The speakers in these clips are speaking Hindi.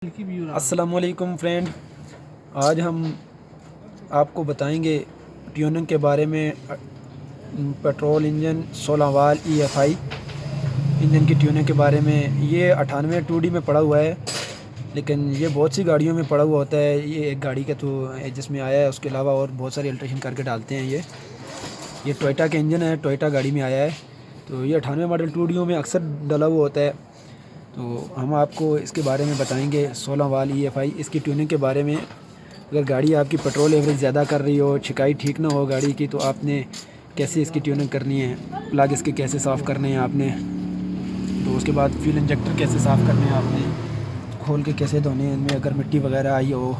अस्सलामुअलैकुम फ्रेंड, आज हम आपको बताएंगे ट्यूनिंग के बारे में। पेट्रोल इंजन 16 वाल EFI इंजन की ट्यूनिंग के बारे में। ये 98 2D में पड़ा हुआ है, लेकिन ये बहुत सी गाड़ियों में पड़ा हुआ होता है। ये एक गाड़ी का तो जिसमें आया है, उसके अलावा और बहुत सारी अल्ट्रेशन करके डालते हैं। ये टोयोटा का इंजन है, टोयोटा गाड़ी में आया है। तो ये 98 मॉडल 2D में अक्सर डला हुआ होता है। तो हम आपको इसके बारे में बताएंगे 16 वाल EFI इसकी ट्यूनिंग के बारे में। अगर गाड़ी आपकी पेट्रोल एवरेज ज़्यादा कर रही हो, छिकाई ठीक ना हो गाड़ी की, तो आपने कैसे इसकी ट्यूनिंग करनी है, प्लग इसके कैसे साफ़ करने हैं आपने, तो उसके बाद फ्यूल इंजेक्टर कैसे साफ़ करने हैं आपने, खोल के कैसे धोने हैं इनमें अगर मिट्टी वगैरह आई हो,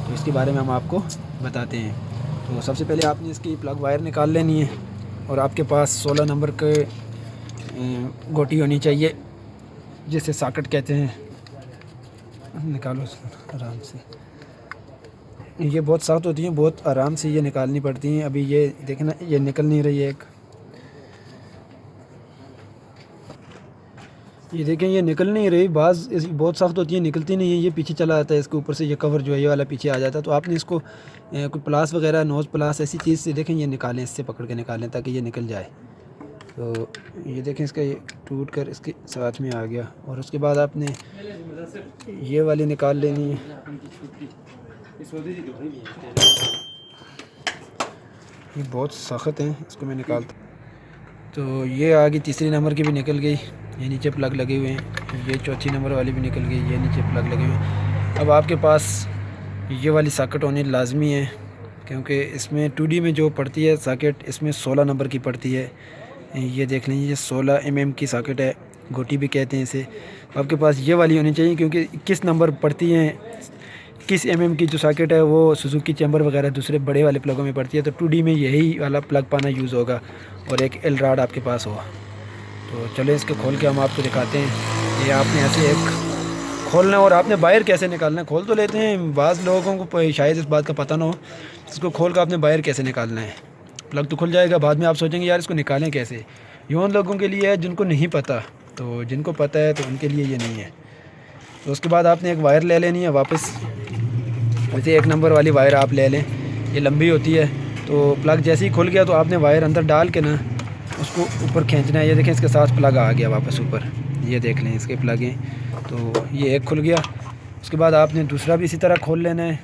तो इसके बारे में हम आपको बताते हैं। तो सबसे पहले आपने इसकी प्लग वायर निकाल लेनी है और आपके पास 16 नंबर के गोटी होनी चाहिए, जिसे सॉकेट कहते हैं। निकालो आराम से, ये बहुत सख्त होती हैं, बहुत आराम से ये निकालनी पड़ती हैं। अभी ये देखें ना, ये निकल नहीं रही है। ये देखें, ये निकल नहीं रही। बाज़ बहुत सख्त होती है, निकलती नहीं है। ये पीछे चला आता है, इसके ऊपर से ये कवर जो है ये वाला पीछे आ जाता है। तो आपने इसको कोई प्लास वगैरह, नोज़ प्लास ऐसी चीज़ से देखें, ये निकालें, इससे पकड़ के निकालें ताकि ये निकल जाए। तो ये देखें, इसका ये टूट कर इसके साथ में आ गया। और उसके बाद आपने ये वाली निकाल लेनी है। ये बहुत सख्त है, इसको मैं निकालता। तो ये आगे तीसरी नंबर की भी निकल गई, ये नीचे प्लग लगे हुए हैं। ये चौथी नंबर वाली भी निकल गई, ये नीचे प्लग लगे हुए हैं। अब आपके पास ये वाली सॉकेट होनी लाजमी है, क्योंकि इसमें 2D में जो पड़ती है सॉकेट, इसमें 16 नंबर की पड़ती है। ये देख लीजिए, ये 16 mm की सॉकेट है, गोटी भी कहते हैं इसे। आपके पास ये वाली होनी चाहिए, क्योंकि 21 नंबर पड़ती हैं। 21 mm की जो सॉकेट है वो सुजुकी चैम्बर वगैरह दूसरे बड़े वाले प्लगों में पड़ती है। तो 2D में यही वाला प्लग पाना यूज़ होगा और एक एल रॉड आपके पास होगा। तो चले इसके खोल के हम आपको दिखाते हैं। ये आपने ऐसे एक खोलना, और आपने बाहर कैसे निकालना है। खोल तो लेते हैं, बाज़ लोगों को शायद इस बात का पता ना हो। इसको खोल कर आपने बाहर कैसे निकालना है। प्लग तो खुल जाएगा, बाद में आप सोचेंगे यार इसको निकालें कैसे। ये उन लोगों के लिए है जिनको नहीं पता, तो जिनको पता है तो उनके लिए ये नहीं है। तो उसके बाद आपने एक वायर ले लेनी है वापस, वैसे 1 नंबर वाली वायर आप ले लें, ये लंबी होती है। तो प्लग जैसे ही खुल गया तो आपने वायर अंदर डाल के ना उसको ऊपर खींचना है। ये देखें, इसके साथ प्लग आ गया वापस ऊपर, ये देख लें इसके प्लग हैं। तो ये एक खुल गया। उसके बाद आपने दूसरा भी इसी तरह खोल लेना है।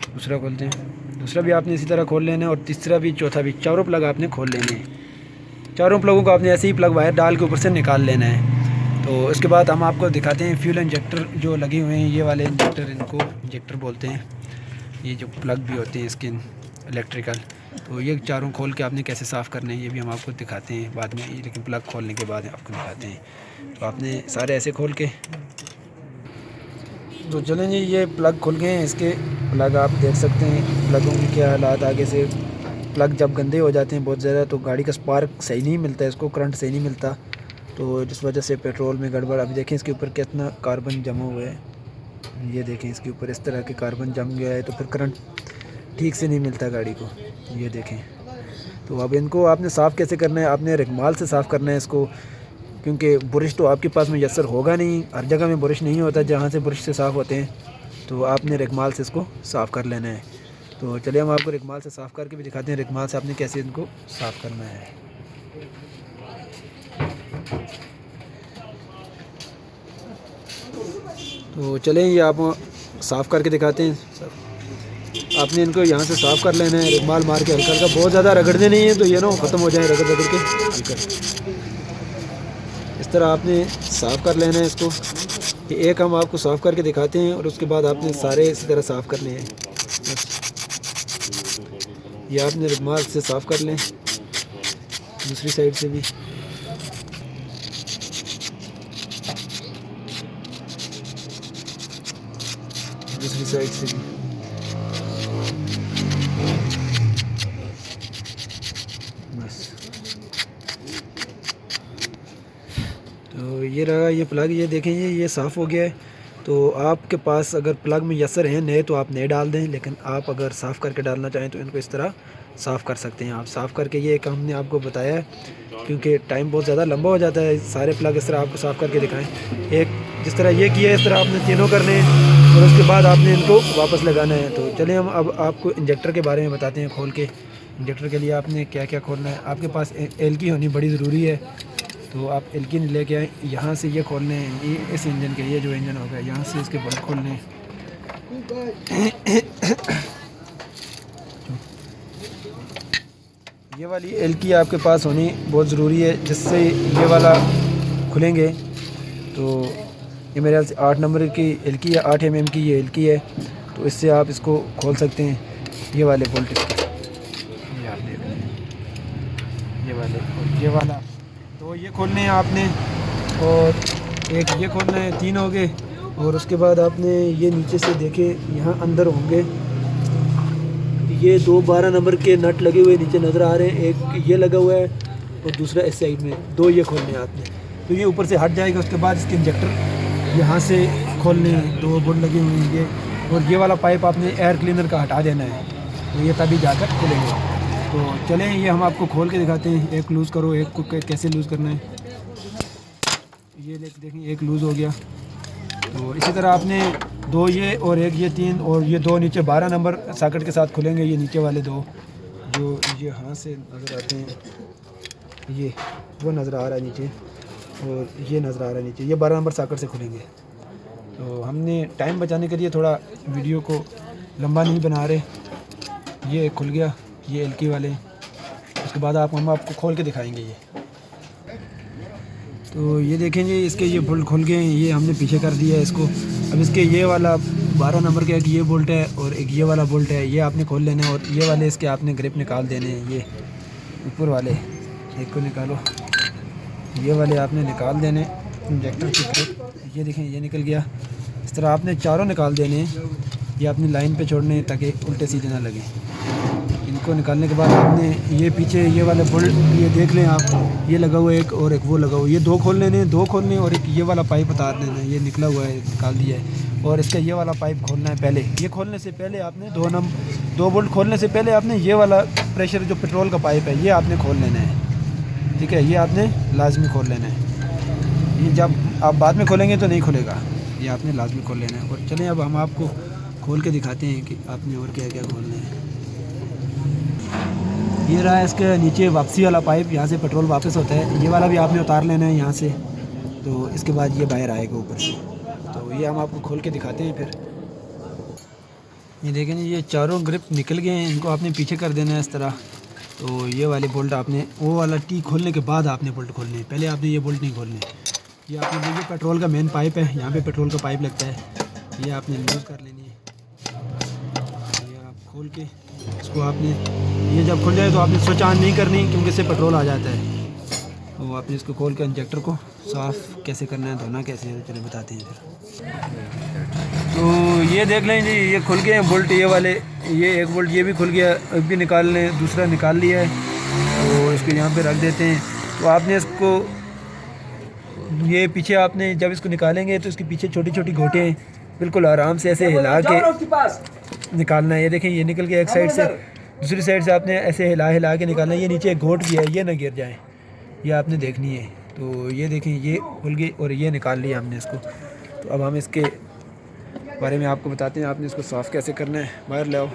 दूसरा खोलते हैं, दूसरा भी आपने इसी तरह खोल लेना है, और तीसरा भी, चौथा भी, चारों प्लग आपने खोल लेने हैं। चारों प्लगों को आपने ऐसे ही प्लग वायर डाल के ऊपर से निकाल लेना है। तो उसके बाद हम आपको दिखाते हैं फ्यूल इंजेक्टर जो लगे हुए हैं, ये वाले इंजेक्टर, इनको इंजेक्टर बोलते हैं। ये जो प्लग भी होते हैं इसके इलेक्ट्रिकल, तो ये चारों खोल के आपने कैसे साफ़ करने हैं ये भी हम आपको दिखाते हैं बाद में, लेकिन प्लग खोलने के बाद आपको दिखाते हैं। तो आपने सारे ऐसे खोल के, तो चलें जी, ये प्लग खुल गए हैं। इसके प्लग आप देख सकते हैं, प्लगों की क्या हालात आगे से। प्लग जब गंदे हो जाते हैं बहुत ज़्यादा, तो गाड़ी का स्पार्क सही नहीं मिलता है, इसको करंट सही नहीं मिलता, तो जिस वजह से पेट्रोल में गड़बड़। अभी देखें इसके ऊपर कितना कार्बन जमा हुआ है, ये देखें इसके ऊपर इस तरह के कार्बन जम गया है, तो फिर करंट ठीक से नहीं मिलता गाड़ी को, ये देखें। तो अब इनको आपने साफ़ कैसे करना है, आपने रेगमाल से साफ़ करना है इसको, क्योंकि बुरश तो आपके पास मैसर होगा नहीं, हर जगह में बुरश नहीं होता जहाँ से बुरश से साफ़ होते हैं। तो आपने रेगमाल से इसको साफ़ कर लेना है। तो चलिए हम आपको रेगमाल से साफ़ करके भी दिखाते हैं, रेगमाल से आपने कैसे इनको साफ़ करना है। तो चलें, ये आप साफ़ करके दिखाते हैं। आपने इनको यहाँ से साफ़ कर लेना है, रेगमाल मार के हल्का हल्का, बहुत ज़्यादा रगड़ने नहीं है, तो ये ना ख़त्म हो जाए रगड़ रगड़ के हल्का। इस तरह आपने साफ़ कर लेना है इसको। ये एक हम आपको साफ़ करके दिखाते हैं, और उसके बाद आपने सारे इसी तरह साफ़ करने हैं। ये आपने रुमाल से साफ़ कर लें, दूसरी साइड से भी। दूसरी साइड से भी। बस, तो ये रहा ये प्लग, ये देखें, ये साफ़ हो गया है। तो आपके पास अगर प्लग मैसर हैं नए तो आप नए डाल दें, लेकिन आप अगर साफ़ करके डालना चाहें तो इनको इस तरह साफ़ कर सकते हैं। आप साफ़ करके, ये एक हमने आपको बताया है क्योंकि टाइम बहुत ज़्यादा लंबा हो जाता है, सारे प्लग इस तरह आपको साफ़ करके दिखाएं। एक जिस तरह ये किया है इस तरह आपने तीनों करने हैं और उसके बाद आपने इनको वापस लगाना है। तो चलिए हम अब आपको इंजेक्टर के बारे में बताते हैं खोल के। इंजेक्टर के लिए आपने क्या क्या खोलना है, आपके पास एल की होनी बड़ी ज़रूरी है। तो आप एल की लेके आए, यहाँ से ये खोलने हैं, ये इस इंजन के, ये जो इंजन होगा यहाँ से इसके बल्ब खोलने हैं। ये वाली एल की आपके पास होनी बहुत ज़रूरी है, जिससे ये वाला खुलेंगे। तो ये मेरे ख्याल से 8 नंबर की एल की है, 8 mm की ये एल की है। तो इससे आप इसको खोल सकते हैं। ये वाले बोल्ट इसके, ये आप देख लें, ये वाले और ये वाला, तो ये खोलने हैं आपने। और एक ये खोलना है, 3 हो गए। और उसके बाद आपने ये नीचे से देखे, यहाँ अंदर होंगे ये 2 12 नंबर के नट लगे हुए नीचे नज़र आ रहे हैं। एक ये लगा हुआ है और दूसरा इस साइड में, 2 ये खोलने हैं आपने। तो ये ऊपर से हट जाएगा। उसके बाद इसके इंजेक्टर यहाँ से खोलने हैं, 2 बोल्ट लगे हुए हैं ये। और ये वाला पाइप आपने एयर क्लीनर का हटा देना है, तो ये तभी जाकर खुलेंगे। तो चलें ये हम आपको खोल के दिखाते हैं। एक लूज़ करो, एक को कैसे लूज़ करना है, ये देखें एक लूज़ हो गया। तो इसी तरह आपने 2 ये और एक ये 3 और ये 2 नीचे 12 नंबर सॉकेट के साथ खुलेंगे। ये नीचे वाले 2 जो ये हाथ से नज़र आते हैं, ये वो नज़र आ रहा है नीचे, और ये नज़र आ रहा है नीचे, ये 12 नंबर सॉकेट से खुलेंगे। तो हमने टाइम बचाने के लिए थोड़ा वीडियो को लंबा नहीं बना रहे। ये खुल गया, ये एल की वाले। उसके बाद हम आपको खोल के दिखाएंगे ये। तो ये देखेंगे इसके ये बोल्ट खुल गए हैं, ये हमने पीछे कर दिया है इसको। अब इसके ये वाला 12 नंबर का एक ये बोल्ट है और एक ये वाला बोल्ट है, ये आपने खोल लेना है। और ये वाले इसके आपने ग्रिप निकाल देने हैं, ये ऊपर वाले एक को निकालो, ये वाले आपने निकाल देने इंजेक्टर की ग्रिप। ये देखें ये निकल गया। इस तरह आपने चारों निकाल देने हैं, ये अपनी लाइन पे छोड़ने हैं ताकि उल्टे सीधे ना लगे। इनको निकालने के बाद आपने ये पीछे ये वाले बोल्ट ये देख लें आप, ये लगा हुआ है एक और एक वो लगा हुआ है, ये 2 खोल लेने, 2 खोलने और एक ये वाला पाइप उतार लेना है, ये निकला हुआ है निकाल दिया है। और इसका ये वाला पाइप खोलना है पहले। ये खोलने से पहले आपने 2 बोल्ट खोलने से पहले आपने ये वाला प्रेशर जो पेट्रोल का पाइप है ये आपने खोल लेना है, ठीक है। ये आपने लाजमी खोल लेना है, ये जब आप बाद में खोलेंगे तो नहीं खुलेगा, ये आपने लाजमी खोल लेना है। और चलें अब हम आपको खोल के दिखाते हैं कि आपने और क्या क्या खोलना है। ये रहा इसके नीचे वापसी वाला पाइप, यहाँ से पेट्रोल वापस होता है, ये वाला भी आपने उतार लेना है यहाँ से। तो इसके बाद ये बाहर आएगा ऊपर से। तो ये हम आपको खोल के दिखाते हैं फिर। ये देखें ये चारों ग्रिप निकल गए हैं, इनको आपने पीछे कर देना है इस तरह। तो ये वाले बोल्ट आपने वो वाला टी खोलने के बाद आपने बोल्ट खोलने हैं, पहले आपने ये बोल्ट नहीं खोलने। ये आपने देखिए पेट्रोल का मेन पाइप है, यहाँ पे पेट्रोल का पाइप लगता है, ये आपने लूज़ कर लेनी है। ये आप खोल के इसको आपने, ये जब खुल जाए तो आपने स्विच ऑन नहीं करनी क्योंकि इससे पेट्रोल आ जाता है। तो आपने इसको खोल के इंजेक्टर को साफ़ कैसे करना है, धोना कैसे है, चलिए बताते हैं फिर। तो ये देख लें जी, ये खुल गए हैं बोल्ट ये वाले, ये एक बोल्ट ये भी खुल गया, अब भी निकाल लें, दूसरा निकाल लिया है। तो इसको यहाँ पे रख देते हैं। तो आपने इसको ये पीछे आपने जब इसको निकालेंगे तो इसके पीछे छोटी छोटी घोटें बिल्कुल आराम से ऐसे हिला के निकालना है। ये देखें ये निकल गया एक साइड से, दूसरी साइड से आपने ऐसे हिला हिला के निकालना है। ये नीचे एक घोट भी है, ये ना गिर जाए, ये आपने देखनी है। तो ये देखें ये खुल गई और ये निकाल लिया हमने इसको। तो अब हम इसके बारे में आपको बताते हैं, आपने इसको साफ़ कैसे करना है। बाहर ले आओ।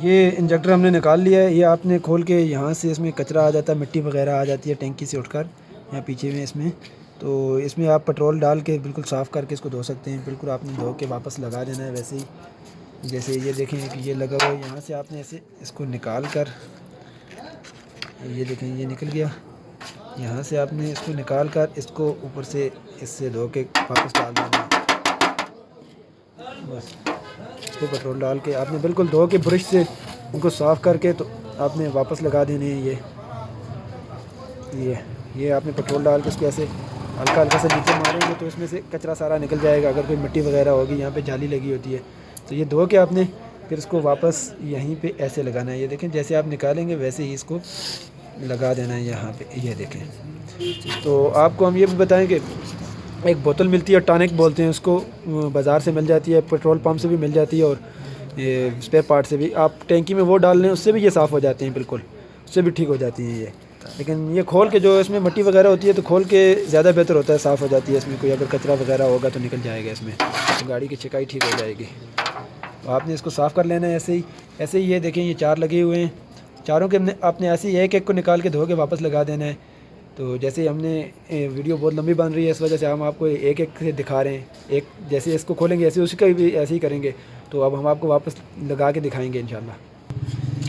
ये इंजेक्टर हमने निकाल लिया है, ये आपने खोल के यहाँ से इसमें कचरा आ जाता है, मिट्टी वगैरह आ जाती है टैंकी से उठकर यहाँ पीछे में इसमें। तो इसमें आप पेट्रोल डाल के बिल्कुल साफ़ करके इसको धो सकते हैं। बिल्कुल आपने धो के वापस लगा देना है वैसे ही, जैसे ये देखें कि ये लगा हुआ है। यहाँ से आपने ऐसे इसको निकाल कर, ये देखें ये निकल गया, यहाँ से आपने इसको निकाल कर इसको ऊपर से इससे धो के वापस डाल देना है। बस इसको पेट्रोल डाल के आपने बिल्कुल धो के ब्रश से उनको साफ़ करके तो आपने वापस लगा देने हैं। ये आपने पेट्रोल डाल के इसको ऐसे हल्का हल्का से नीचे मारेंगे तो इसमें से कचरा सारा निकल जाएगा। अगर कोई मिट्टी वगैरह होगी, यहाँ पे जाली लगी होती है, तो ये धो के आपने फिर इसको वापस यहीं पे ऐसे लगाना है। ये देखें जैसे आप निकालेंगे वैसे ही इसको लगा देना है यहाँ पे, ये देखें। तो आपको हम ये भी बताएं कि एक बोतल मिलती है, टॉनिक बोलते हैं उसको, बाज़ार से मिल जाती है, पेट्रोल पंप से भी मिल जाती है और ये स्पेयर पार्ट से भी। आप टैंकी में वो डाल लें, उससे भी ये साफ़ हो जाते हैं, बिल्कुल उससे भी ठीक हो जाती हैं ये। लेकिन ये खोल के, जो इसमें मट्टी वगैरह होती है तो खोल के ज़्यादा बेहतर होता है, साफ़ हो जाती है। इसमें कोई अगर कचरा वगैरह होगा तो निकल जाएगा इसमें, तो गाड़ी की छिकाई ठीक हो जाएगी। तो आपने इसको साफ़ कर लेना है ऐसे ही। ये देखें, ये 4 लगे हुए हैं, चारों के आपने ऐसे ही एक एक को निकाल के धो के वापस लगा देना है। तो जैसे हमने वीडियो बहुत लंबी बन रही है, इस वजह से हम आपको एक एक से दिखा रहे हैं। एक जैसे इसको खोलेंगे ऐसे उसका भी ऐसे ही करेंगे। तो अब हम आपको वापस लगा के दिखाएंगे इंशाल्लाह।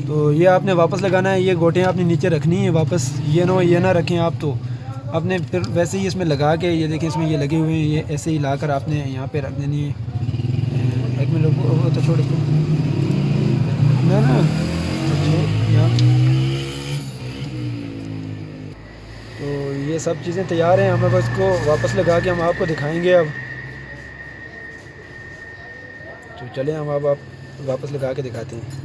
तो ये आपने वापस लगाना है, ये गोटियाँ आपने नीचे रखनी है वापस, ये ना रखें आप। तो आपने फिर वैसे ही इसमें लगा के, ये देखें इसमें ये लगे हुए हैं, ये ऐसे ही ला कर आपने यहाँ पर रख देनी है। एक मिनट वो तो छोड़ दो ना यहाँ। तो ये सब चीज़ें तैयार हैं, हमें बस इसको वापस लगा के हम आपको दिखाएंगे अब। तो चलें हम अब आप वापस लगा के दिखाते हैं।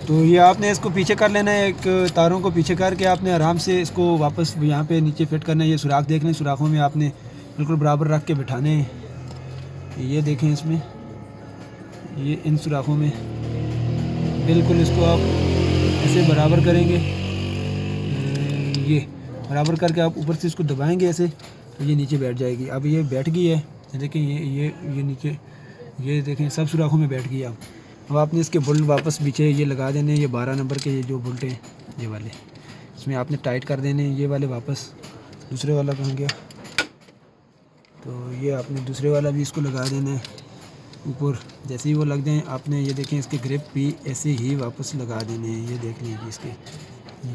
तो ये आपने इसको पीछे कर लेना है, एक तारों को पीछे करके आपने आराम से इसको वापस यहाँ पे नीचे फिट करना है। ये सुराख देख लें, सुराखों में आपने बिल्कुल बराबर रख के बिठाने हैं। ये देखें इसमें, ये इन सुराखों में बिल्कुल इसको आप ऐसे बराबर करेंगे। ये बराबर करके आप ऊपर से इसको दबाएंगे ऐसे, तो ये नीचे बैठ जाएगी। अब ये बैठ गई है, देखें ये नीचे, ये देखें सब सुराखों में बैठ गई। अब आपने इसके बोल्ट वापस पीछे ये लगा देने, ये 12 नंबर के ये जो बोल्ट हैं ये वाले, इसमें आपने टाइट कर देने ये वाले वापस। दूसरे वाला कहाँ गया? तो ये आपने दूसरे वाला भी इसको लगा देना है ऊपर। जैसे ही वो लग जाएँ आपने ये देखें इसके ग्रिप भी ऐसे ही वापस लगा देने हैं। ये देख लीजिए इसके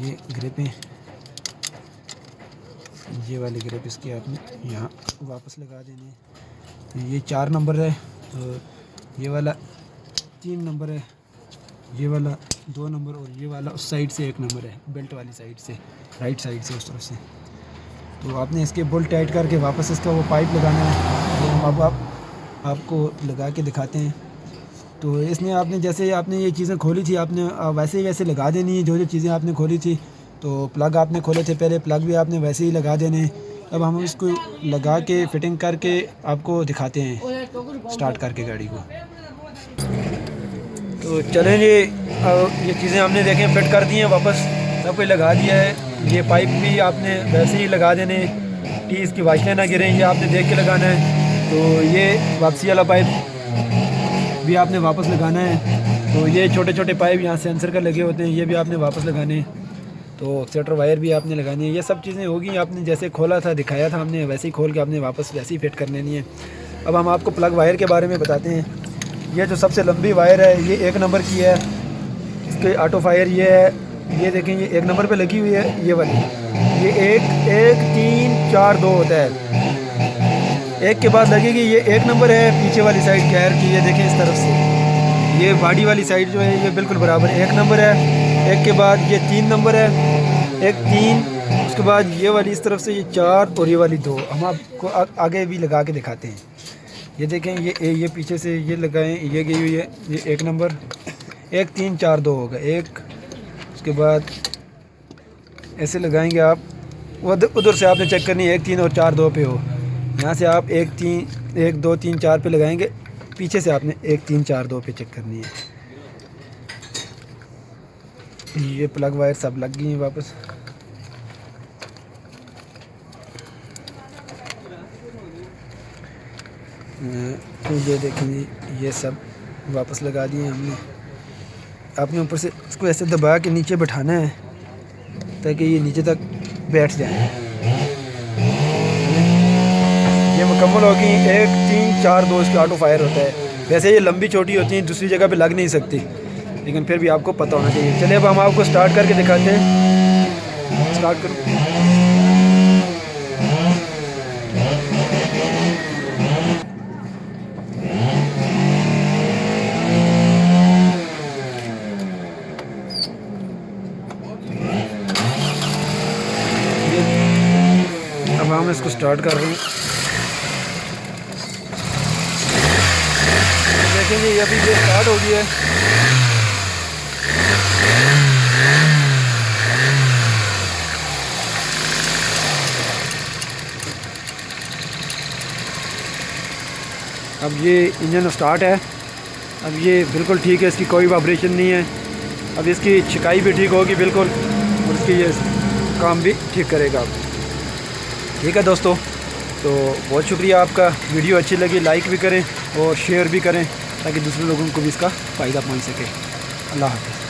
ये ग्रिप हैं, ये वाले ग्रिप इसके आपने यहाँ वापस लगा देने हैं। ये 4 नंबर है, और ये वाला 3 नंबर है, ये वाला 2 नंबर, और ये वाला उस साइड से 1 नंबर है, बेल्ट वाली साइड से, राइट साइड से उस तरफ से। तो आपने इसके बोल्ट टाइट करके वापस इसका वो पाइप लगाना है। ये हम अब आपको लगा के दिखाते हैं। तो इसमें आपने जैसे आपने ये चीज़ें खोली थी, आपने वैसे ही वैसे लगा देनी है। जो चीज़ें आपने खोली थी, तो प्लग आपने खोले थे पहले, प्लग भी आपने वैसे ही लगा देने। अब हम इसको लगा के फिटिंग करके आपको दिखाते हैं स्टार्ट करके गाड़ी को। तो चलें जी, ये चीज़ें हमने देखें फिट कर दी हैं वापस, सब कुछ लगा दिया है। ये पाइप भी आपने वैसे ही लगा देने, इसकी वाशलें ना गिरें, ये आपने देख के लगाना है। तो ये वापसी वाला पाइप भी आपने वापस लगाना है। तो ये छोटे छोटे पाइप यहाँ सेंसर का लगे होते हैं, ये भी आपने वापस लगाने हैं। तो एक्सेटर वायर भी आपने लगानी है। ये सब चीज़ें होगी, आपने जैसे खोला था दिखाया था हमने, वैसे ही खोल के आपने वापस वैसे ही फिट कर लेनी है। अब हम आपको प्लग वायर के बारे में बताते हैं। ये जो सबसे लंबी वायर है ये 1 नंबर की है, इसके ऑटो फायर ये है। ये देखें, ये 1 नंबर पे लगी हुई है, ये वाली। ये 1 3 4 2 होता है, एक के बाद लगेगी। ये 1 नंबर है पीछे वाली साइड गैर की, ये देखें इस तरफ से। ये बॉडी वाली साइड जो है ये बिल्कुल बराबर 1 नंबर है। एक के बाद ये 3 नंबर है, 1 3, उसके बाद ये वाली इस तरफ से ये 4 और ये वाली 2। हम आपको आगे भी लगा के दिखाते हैं। ये देखें, ये पीछे से ये लगाएं, ये गई हुई है, ये 1 नंबर, 1 3 4 2 होगा 1। उसके बाद ऐसे लगाएंगे आप, उधर से आपने चेक करनी है 1 3 और 4 2 पे हो। यहाँ से आप 1 2 3 4 पे लगाएंगे, पीछे से आपने 1 3 4 2 पे चेक करनी है। ये प्लग वायर सब लग गई हैं वापस। तो ये देखेंगे, ये सब वापस लगा दिए हमने। आपने ऊपर से इसको ऐसे दबा के नीचे बैठाना है ताकि ये नीचे तक बैठ जाए। ये मुकम्मल होगी। 1 3 4 2 इसके ऑटो फायर होता है। वैसे ये लंबी छोटी होती है, दूसरी जगह पे लग नहीं सकती, लेकिन फिर भी आपको पता होना चाहिए। चलिए अब हम आपको स्टार्ट करके दिखाते हैं। स्टार्ट करो। अब हम इसको स्टार्ट कर रहे हैं। देखेंगे ये अभी ये स्टार्ट हो गई है। अब ये इंजन स्टार्ट है, अब ये बिल्कुल ठीक है, इसकी कोई वाइब्रेशन नहीं है। अब इसकी छिकाई भी ठीक होगी बिल्कुल, और इसकी ये काम भी ठीक करेगा। ठीक है दोस्तों, तो बहुत शुक्रिया आपका। वीडियो अच्छी लगी लाइक भी करें और शेयर भी करें ताकि दूसरे लोगों को भी इसका फ़ायदा पहुंच सके। अल्लाह हाफ़िज़।